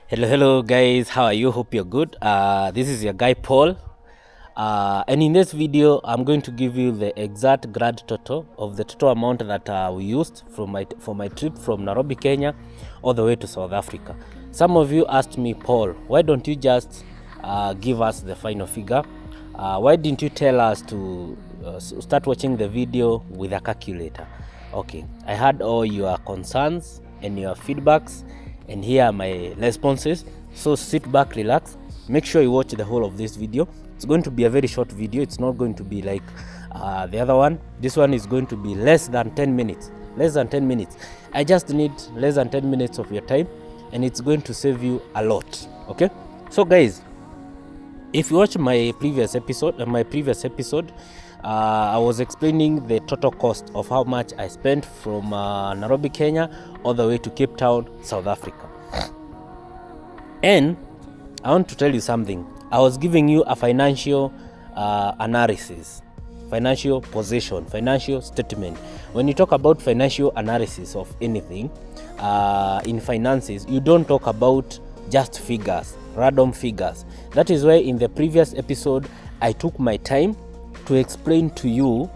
Hello guys, how are you? Hope you're good. This is your guy Paul, and in this video I'm going to give you the exact grand total of the total amount that we used for my trip from Nairobi, Kenya all the way to South Africa. Some of you asked me, Paul, why don't you just give us the final figure? Why didn't you tell us to start watching the video with a calculator? Okay, I had all your concerns and your feedbacks, and here are my responses. So sit back, relax, make sure you watch the whole of this video. It's going to be a very short video. It's not going to be like the other one. This one is going to be less than 10 minutes. I just need less than 10 minutes of your time, and it's going to save you a lot. Okay, so guys, if you watch my previous episode, I was explaining the total cost of how much I spent from Nairobi, Kenya, all the way to Cape Town, South Africa. And I want to tell you something. I was giving you a financial analysis, financial position, financial statement. When you talk about financial analysis of anything in finances, you don't talk about just figures, random figures. That is why in the previous episode, I took my time to explain to you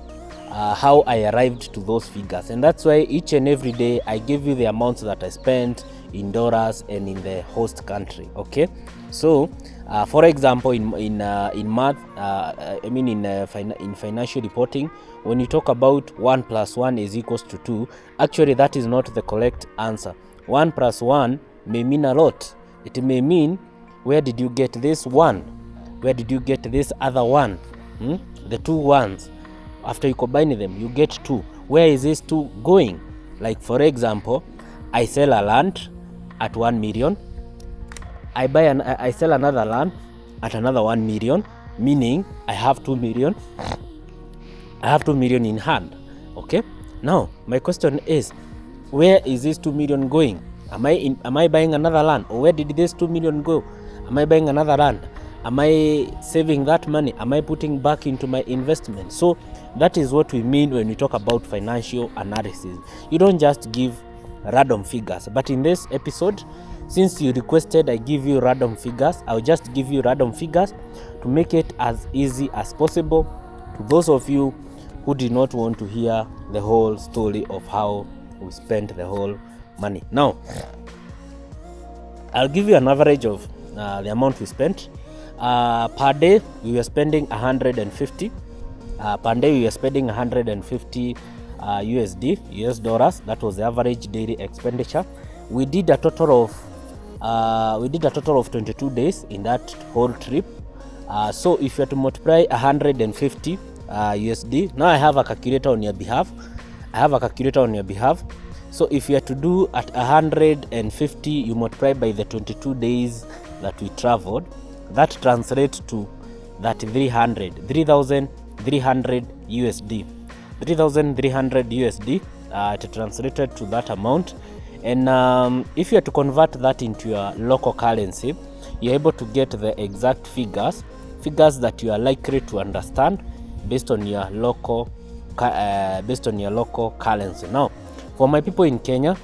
how I arrived to those figures, and that's why each and every day I give you the amounts that I spent in dollars and in the host country. Okay, so for example, in math, in financial reporting, when you talk about 1 + 1 is equals to 2, actually that is not the correct answer. 1 + 1 may mean a lot. It may mean, where did you get this one? Where did you get this other one? The two ones, after you combine them, you get 2. Where is this 2 going? Like, for example, I sell a land at 1 million. I sell another land at another 1 million, meaning I have 2 million. I have 2 million in hand. Okay, now my question is, where is this 2 million going? Am I buying another land, or where did this 2 million go? Am I buying another land? Am I saving that money? Am I putting back into my investment? So that is what we mean when we talk about financial analysis. You don't just give random figures. But in this episode, since you requested I give you random figures, I'll just give you random figures to make it as easy as possible to those of you who did not want to hear the whole story of how we spent the whole money. Now, I'll give you an average of the amount we spent. Per day we were spending 150. Per day we were spending 150 US dollars. That was the average daily expenditure. We did a total of 22 days in that whole trip. So if you are to multiply 150 USD, now I have a calculator on your behalf. So if you are to do at 150, you multiply by the 22 days that we traveled. That translates to that 3,300 USD. 3,300 USD. It translated to that amount. And if you are to convert that into your local currency, you're able to get the exact figures that you are likely to understand based on your local currency. Now, for my people in Kenya,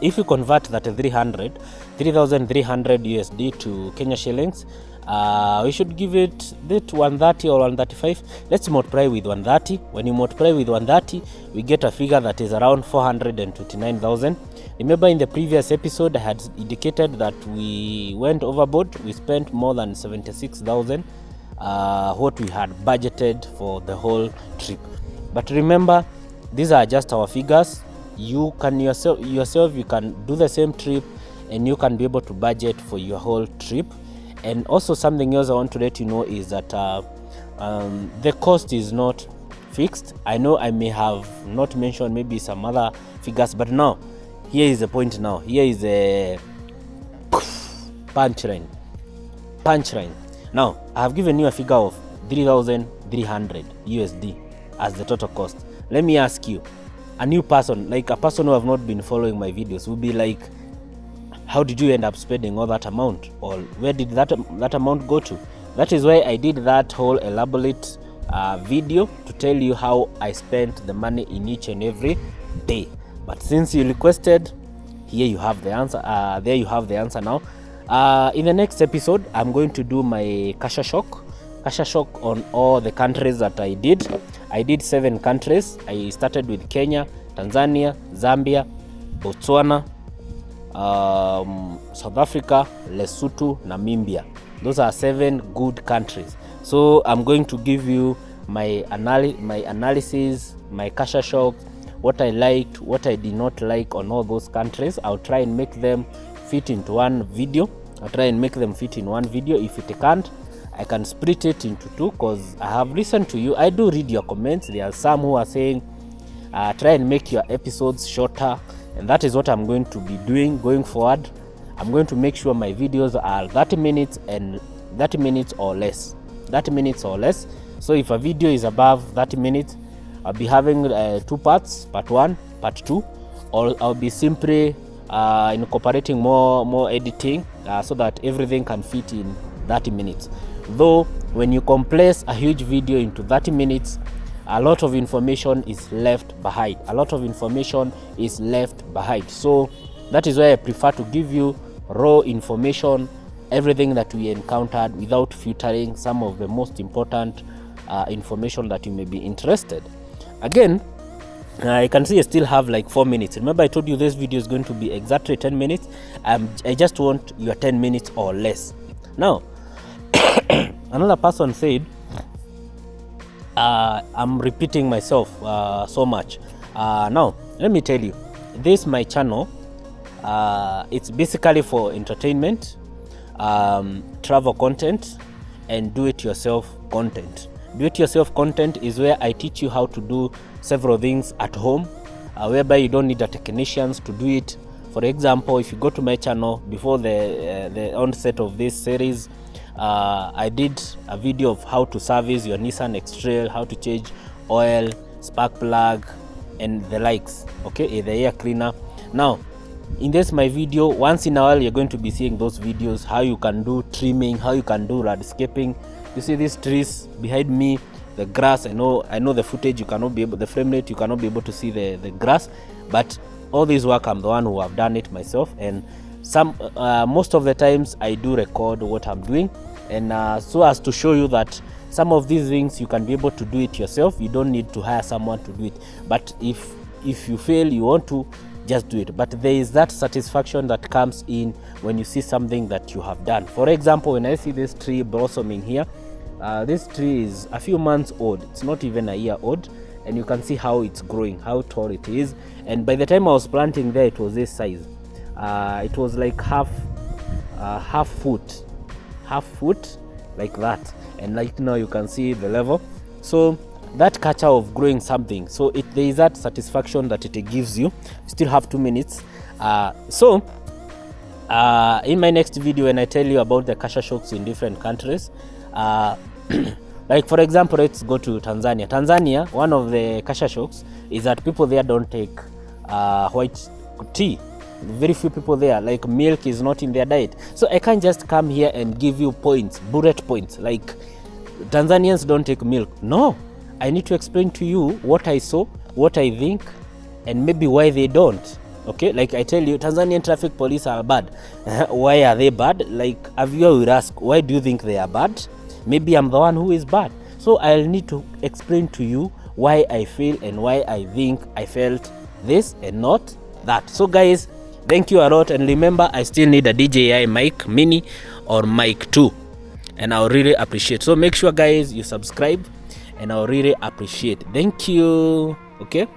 if you convert that 3,300 USD to Kenya shillings, we should give it that 130 or 135. Let's multiply with 130. When you multiply with 130, we get a figure that is around 429,000. Remember, in the previous episode I had indicated that we went overboard. We spent more than 76,000 what we had budgeted for the whole trip. But remember, these are just our figures. You can yourself you can do the same trip, and you can be able to budget for your whole trip. And also, something else I want to let you know is that the cost is not fixed. I know I may have not mentioned maybe some other figures, but now here is the point. Now here is a punchline. Now I have given you a figure of 3,300 USD as the total cost. Let me ask you, a new person, like a person who have not been following my videos, will be like, how did you end up spending all that amount, or where did that amount go to? That is why I did that whole elaborate video to tell you how I spent the money in each and every day. But since you requested, here you have the answer. There you have the answer now. In the next episode, I'm going to do my Kasha shock on all the countries that I did. I did 7 countries. I started with Kenya, Tanzania, Zambia, Botswana, South Africa, Lesotho, Namibia. Those are 7 good countries. So I'm going to give you my analysis, my Kasha shock, what I liked, what I did not like on all those countries. I'll try and make them fit into one video. If it can't, I can split it into 2, because I have listened to you. I do read your comments. There are some who are saying try and make your episodes shorter, and that is what I'm going to be doing going forward. I'm going to make sure my videos are 30 minutes and 30 minutes or less. 30 minutes or less. So if a video is above 30 minutes, I'll be having 2 parts, part 1, part 2, or I'll be simply incorporating more editing so that everything can fit in 30 minutes. Though when you compress a huge video into 30 minutes, a lot of information is left behind. So that is why I prefer to give you raw information, everything that we encountered, without filtering some of the most important information that you may be interested. Again, I can see I still have like 4 minutes. Remember, I told you this video is going to be exactly 10 minutes. I just want your 10 minutes or less. Now, another person said, I'm repeating myself so much. Now, let me tell you, this my channel. It's basically for entertainment, travel content, and do-it-yourself content. Do-it-yourself content is where I teach you how to do several things at home, whereby you don't need a technicians to do it. For example, if you go to my channel before the onset of this series, I did a video of how to service your Nissan X-Trail, how to change oil, spark plug, and the likes. Okay, the air cleaner. Now, in this my video, once in a while, you're going to be seeing those videos, how you can do trimming, how you can do landscaping. You see these trees behind me, the grass. I know the footage you cannot be able, the frame rate you cannot be able to see the grass, but all this work I'm the one who have done it myself. And most of the times I do record what I'm doing, and so as to show you that some of these things you can be able to do it yourself. You don't need to hire someone to do it. But if you feel you want to, just do it. But there is that satisfaction that comes in when you see something that you have done. For example, when I see this tree blossoming here, this tree is a few months old. It's not even a year old, and you can see how it's growing, how tall it is. And by the time I was planting there, it was this size. It was like half foot like that, and like now you can see the level. So that culture of growing something, so there is that satisfaction that it gives you. Still have 2 minutes. In my next video, when I tell you about the Kasha shocks in different countries, like for example, let's go to Tanzania. One of the Kasha shocks is that people there don't take white tea. Very few people there, like milk is not in their diet. So I can't just come here and give you bullet points like Tanzanians don't take milk. No, I need to explain to you what I saw, what I think, and maybe why they don't. Okay, like I tell you, Tanzanian traffic police are bad. Why are they bad? Like, a viewer will ask, why do you think they are bad? Maybe I'm the one who is bad. So I'll need to explain to you why I feel and why I think I felt this and not that. So guys, thank you a lot, and remember, I still need a DJI mic mini or mic 2, and I'll really appreciate. So make sure guys you subscribe, and I'll really appreciate. Thank you. Okay.